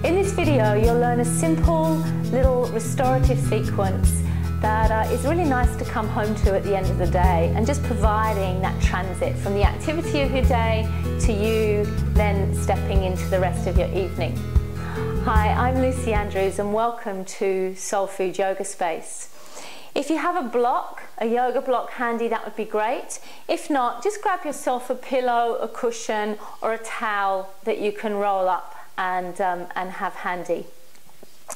In this video, you'll learn a simple little restorative sequence that is really nice to come home to at the end of the day, and just providing that transit from the activity of your day to you then stepping into the rest of your evening. Hi, I'm Lucy Andrews and welcome to Soul Food Yoga Space. If you have a block, a yoga block handy, that would be great. If not, just grab yourself a pillow, a cushion or a towel that you can roll up and have handy.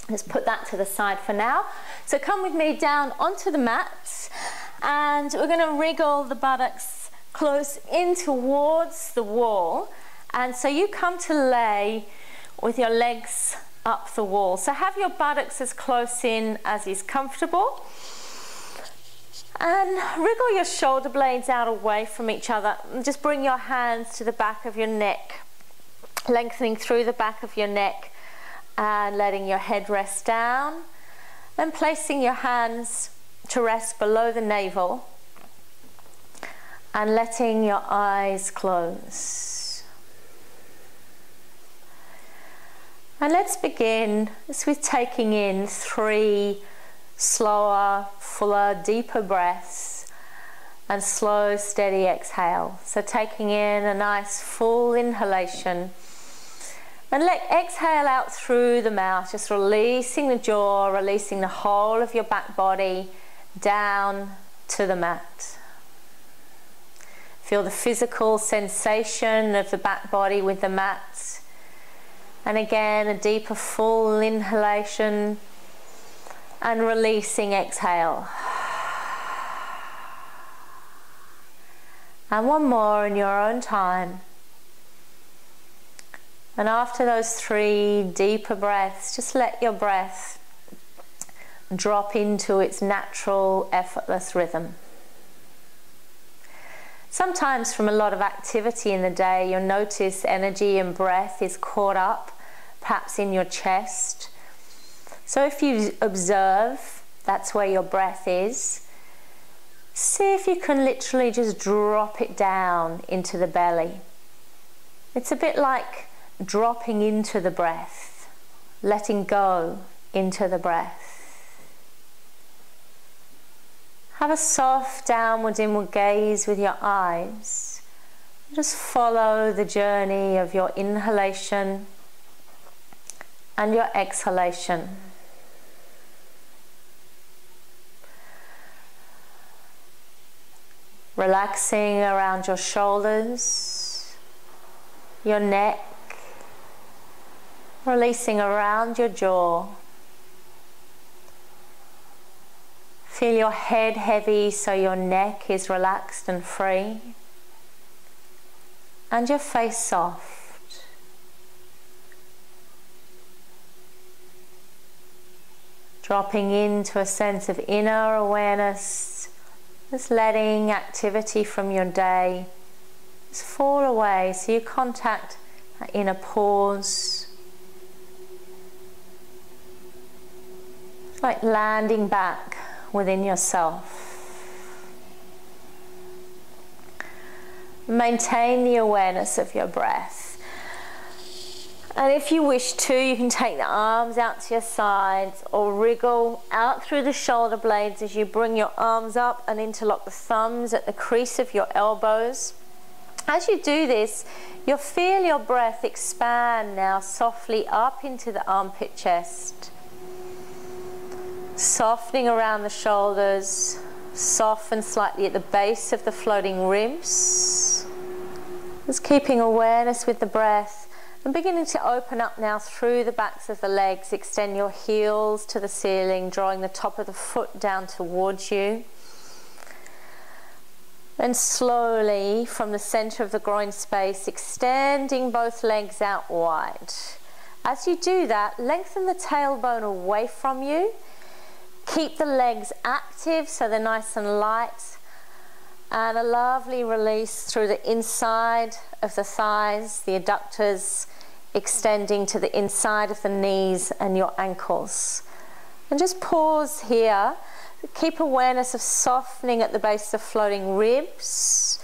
Let's put that to the side for now. So come with me down onto the mat, and we're going to wriggle the buttocks close in towards the wall. And so you come to lay with your legs up the wall. So have your buttocks as close in as is comfortable. And wriggle your shoulder blades out away from each other. And just bring your hands to the back of your neck, lengthening through the back of your neck and letting your head rest down. Then placing your hands to rest below the navel and letting your eyes close. And let's begin just with taking in 3 slower, fuller, deeper breaths and slow, steady exhale. So taking in a nice full inhalation and exhale out through the mouth, just releasing the jaw, releasing the whole of your back body down to the mat. Feel the physical sensation of the back body with the mat. And again, a deeper full inhalation and releasing exhale. And one more in your own time. And after those 3 deeper breaths, just let your breath drop into its natural, effortless rhythm. Sometimes from a lot of activity in the day, you'll notice energy and breath is caught up, perhaps in your chest. So if you observe that's where your breath is, see if you can literally just drop it down into the belly. It's a bit like dropping into the breath, letting go into the breath. Have a soft downward inward gaze with your eyes. Just follow the journey of your inhalation and your exhalation. Relaxing around your shoulders, your neck, releasing around your jaw. Feel your head heavy so your neck is relaxed and free, and your face soft. Dropping into a sense of inner awareness, just letting activity from your day just fall away, so you contact that inner pause. It's like landing back within yourself. Maintain the awareness of your breath. And if you wish to, you can take the arms out to your sides or wriggle out through the shoulder blades as you bring your arms up and interlock the thumbs at the crease of your elbows. As you do this, you'll feel your breath expand now softly up into the armpit chest. Softening around the shoulders, soften slightly at the base of the floating ribs. Just keeping awareness with the breath. And beginning to open up now through the backs of the legs. Extend your heels to the ceiling, drawing the top of the foot down towards you. Then slowly from the center of the groin space, extending both legs out wide. As you do that, lengthen the tailbone away from you. Keep the legs active so they're nice and light. And a lovely release through the inside of the thighs, the adductors, extending to the inside of the knees and your ankles. And just pause here. Keep awareness of softening at the base of the floating ribs.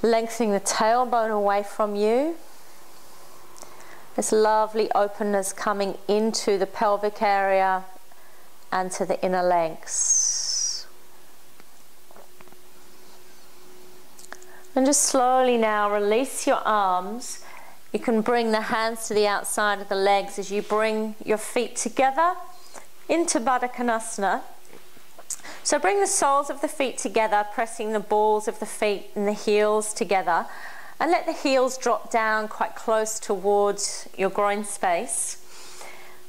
Lengthening the tailbone away from you. This lovely openness coming into the pelvic area and to the inner legs. And just slowly now release your arms. You can bring the hands to the outside of the legs as you bring your feet together into Baddha Konasana. So bring the soles of the feet together, pressing the balls of the feet and the heels together, and let the heels drop down quite close towards your groin space.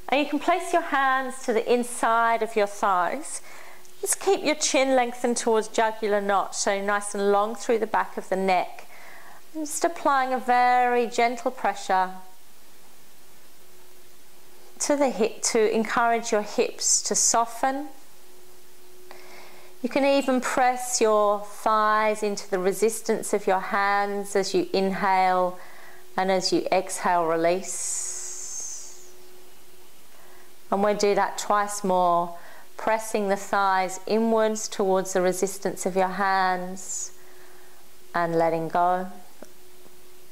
And you can place your hands to the inside of your thighs. Just keep your chin lengthened towards jugular notch, so nice and long through the back of the neck. And just applying a very gentle pressure to the hip to encourage your hips to soften. You can even press your thighs into the resistance of your hands as you inhale, and as you exhale, release. And we'll do that twice more, pressing the thighs inwards towards the resistance of your hands and letting go.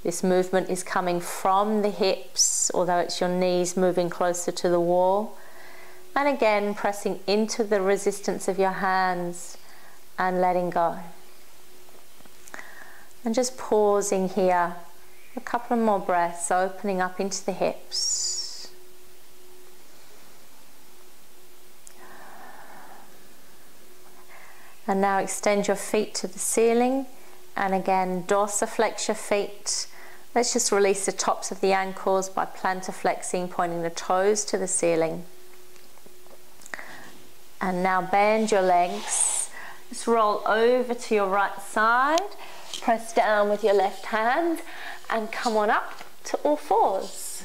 This movement is coming from the hips, although it's your knees moving closer to the wall. And again, pressing into the resistance of your hands and letting go. And just pausing here, a couple of more breaths, opening up into the hips. And now extend your feet to the ceiling. And again, dorsiflex your feet. Let's just release the tops of the ankles by plantar flexing, pointing the toes to the ceiling. And now bend your legs. Just roll over to your right side. Press down with your left hand and come on up to all fours.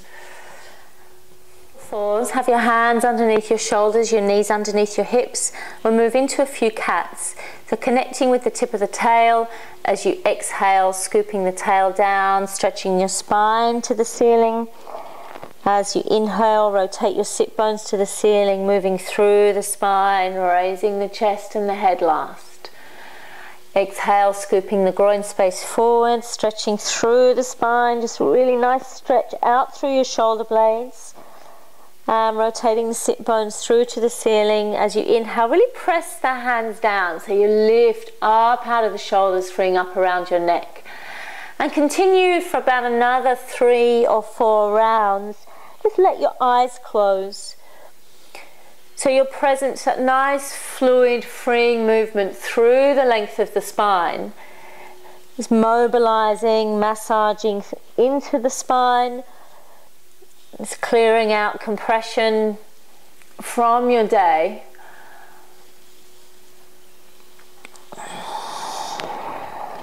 Have your hands underneath your shoulders, your knees underneath your hips. We'll move into a few cats. So connecting with the tip of the tail as you exhale, scooping the tail down, stretching your spine to the ceiling. As you inhale, rotate your sit bones to the ceiling, moving through the spine, raising the chest and the head last. Exhale, scooping the groin space forward, stretching through the spine, just really nice stretch out through your shoulder blades. Rotating the sit bones through to the ceiling. As you inhale, really press the hands down so you lift up out of the shoulders, freeing up around your neck. And continue for about another 3 or 4 rounds. Just let your eyes close. So you're present to that nice fluid freeing movement through the length of the spine. Just mobilizing, massaging into the spine. It's clearing out compression from your day.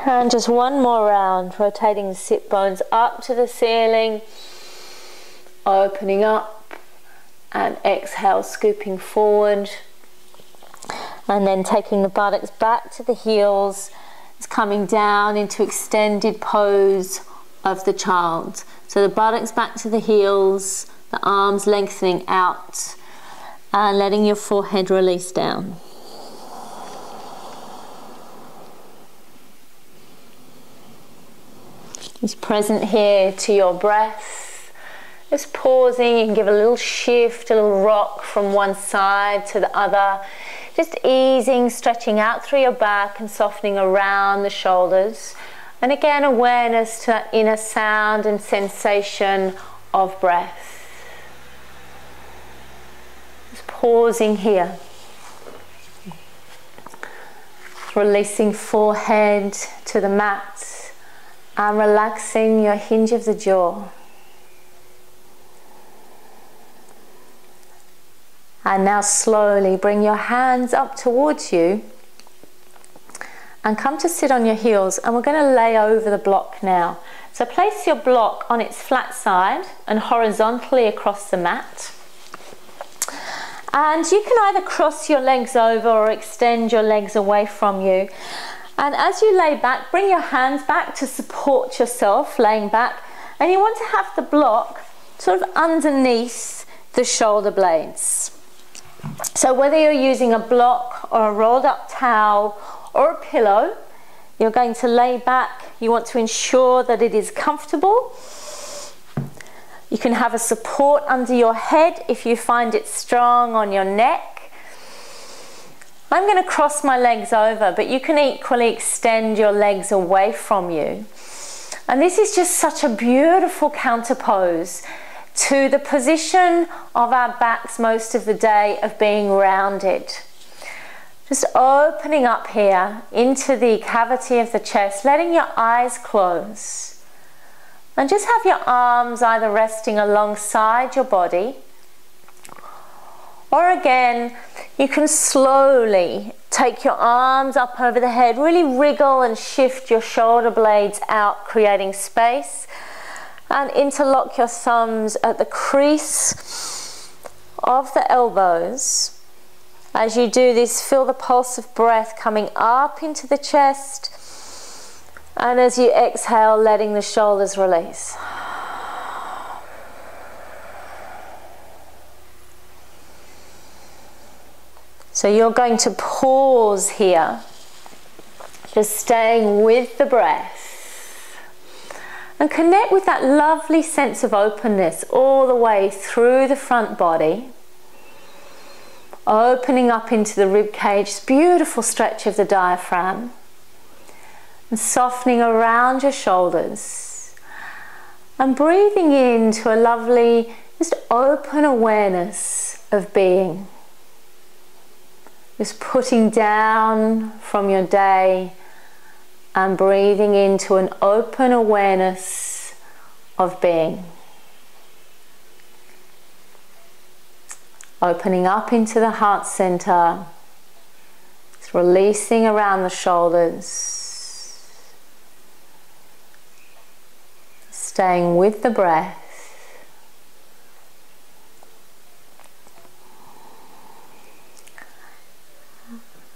And just one more round, rotating the sit bones up to the ceiling, opening up, and exhale, scooping forward. And then taking the buttocks back to the heels, it's coming down into extended pose of the child. So the buttocks back to the heels, the arms lengthening out, and letting your forehead release down. Just present here to your breath. Just pausing, you can give a little shift, a little rock from one side to the other. Just easing, stretching out through your back and softening around the shoulders. And again, awareness to that inner sound and sensation of breath. Just pausing here. Releasing forehead to the mat and relaxing your hinge of the jaw. And now slowly bring your hands up towards you and come to sit on your heels, and we're going to lay over the block now. So place your block on its flat side and horizontally across the mat. And you can either cross your legs over or extend your legs away from you. And as you lay back, bring your hands back to support yourself, laying back. And you want to have the block sort of underneath the shoulder blades. So whether you're using a block or a rolled up towel or a pillow, you're going to lay back. You want to ensure that it is comfortable. You can have a support under your head if you find it strong on your neck. I'm going to cross my legs over, but you can equally extend your legs away from you. And this is just such a beautiful counter pose to the position of our backs most of the day of being rounded. Just opening up here into the cavity of the chest, letting your eyes close. And just have your arms either resting alongside your body, or again, you can slowly take your arms up over the head, really wriggle and shift your shoulder blades out, creating space, and interlock your thumbs at the crease of the elbows. As you do this, feel the pulse of breath coming up into the chest, and as you exhale, letting the shoulders release. So you're going to pause here, just staying with the breath, and connect with that lovely sense of openness all the way through the front body, opening up into the rib cage, beautiful stretch of the diaphragm, and softening around your shoulders, and breathing into a lovely, just open awareness of being. Just putting down from your day and breathing into an open awareness of being. Opening up into the heart center, just releasing around the shoulders, staying with the breath.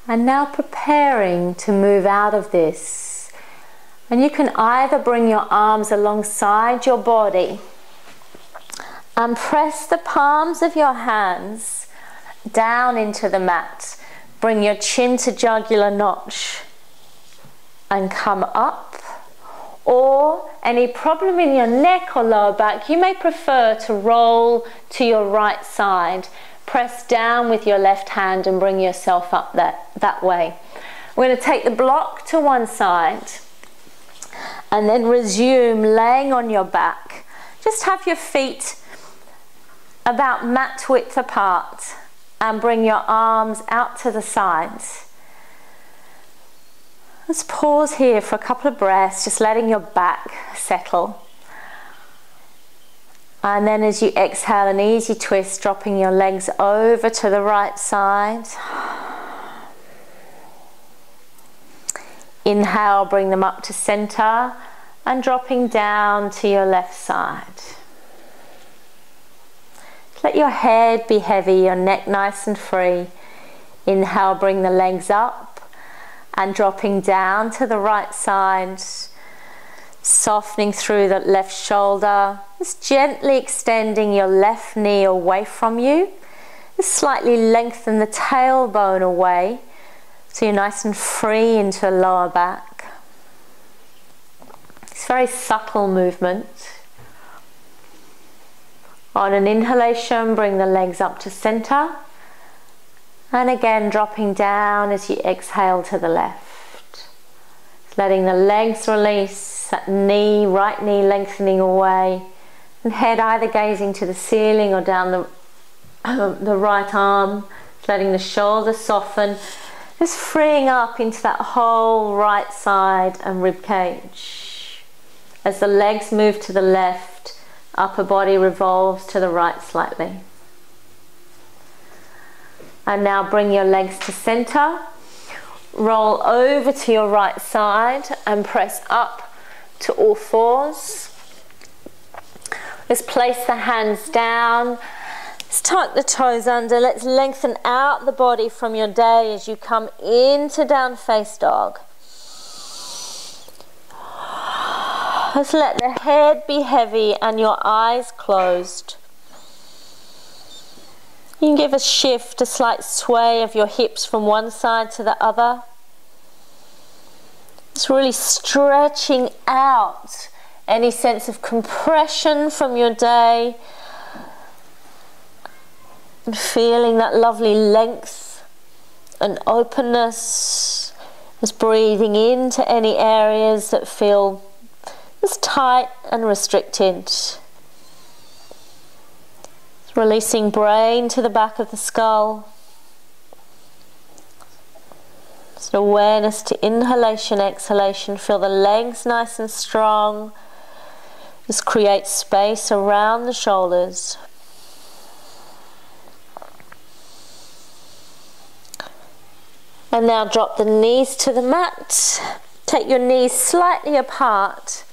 And now preparing to move out of this. And you can either bring your arms alongside your body and press the palms of your hands down into the mat. Bring your chin to jugular notch and come up. Or any problem in your neck or lower back, you may prefer to roll to your right side. Press down with your left hand and bring yourself up that way. We're going to take the block to one side and then resume laying on your back. Just have your feet about mat width apart and bring your arms out to the sides. Let's pause here for a couple of breaths, just letting your back settle. And then as you exhale, an easy twist, dropping your legs over to the right side. Inhale, bring them up to center and dropping down to your left side. Let your head be heavy, your neck nice and free. Inhale, bring the legs up and dropping down to the right side. Softening through the left shoulder, just gently extending your left knee away from you. Just slightly lengthen the tailbone away so you're nice and free into the lower back. It's a very subtle movement. On an inhalation, bring the legs up to center. And again, dropping down as you exhale to the left. Letting the legs release. That knee, right knee lengthening away, and head either gazing to the ceiling or down the right arm, letting the shoulders soften, just freeing up into that whole right side and rib cage. As the legs move to the left, upper body revolves to the right slightly. And now bring your legs to center, roll over to your right side and press up to all fours. Let's place the hands down. Let's tuck the toes under. Let's lengthen out the body from your day as you come into down face dog. Let's let the head be heavy and your eyes closed. You can give a shift, a slight sway of your hips from one side to the other. It's really stretching out any sense of compression from your day, and feeling that lovely length and openness, just breathing into any areas that feel just tight and restricted. Releasing brain to the back of the skull. Just awareness to inhalation, exhalation. Feel the legs nice and strong. Just create space around the shoulders. And now drop the knees to the mat. Take your knees slightly apart.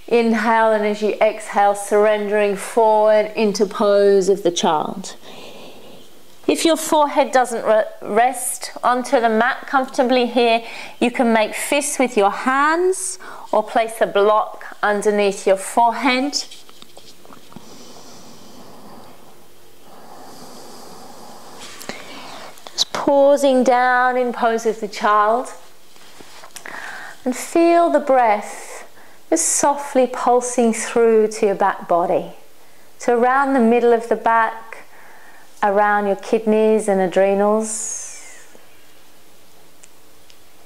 Inhale, and as you exhale, surrendering forward into pose of the child. If your forehead doesn't rest onto the mat comfortably here, you can make fists with your hands or place a block underneath your forehead. Just pausing down in pose of the child, and feel the breath just softly pulsing through to your back body. So around the middle of the back, around your kidneys and adrenals.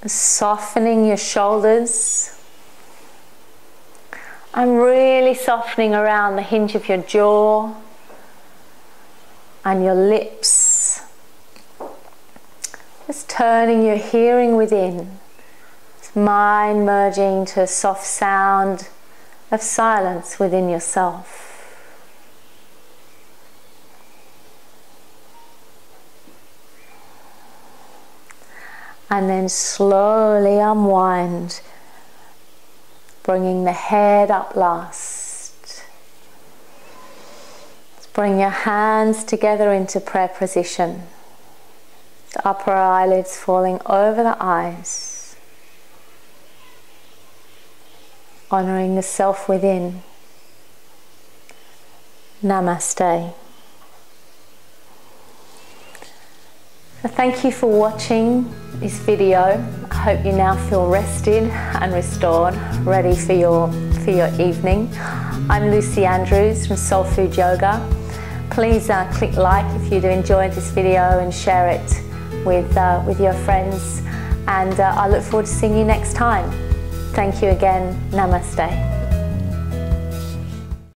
Softening your shoulders. I'm really softening around the hinge of your jaw and your lips. Just turning your hearing within. Mind merging to a soft sound of silence within yourself. And then slowly unwind, bringing the head up last. Let's bring your hands together into prayer position. The upper eyelids falling over the eyes. Honoring the self within. Namaste. So thank you for watching this video. I hope you now feel rested and restored, ready for your evening. I'm Lucy Andrews from Soul Food Yoga. Please click like if you do enjoy this video and share it with your friends. And I look forward to seeing you next time. Thank you again. Namaste.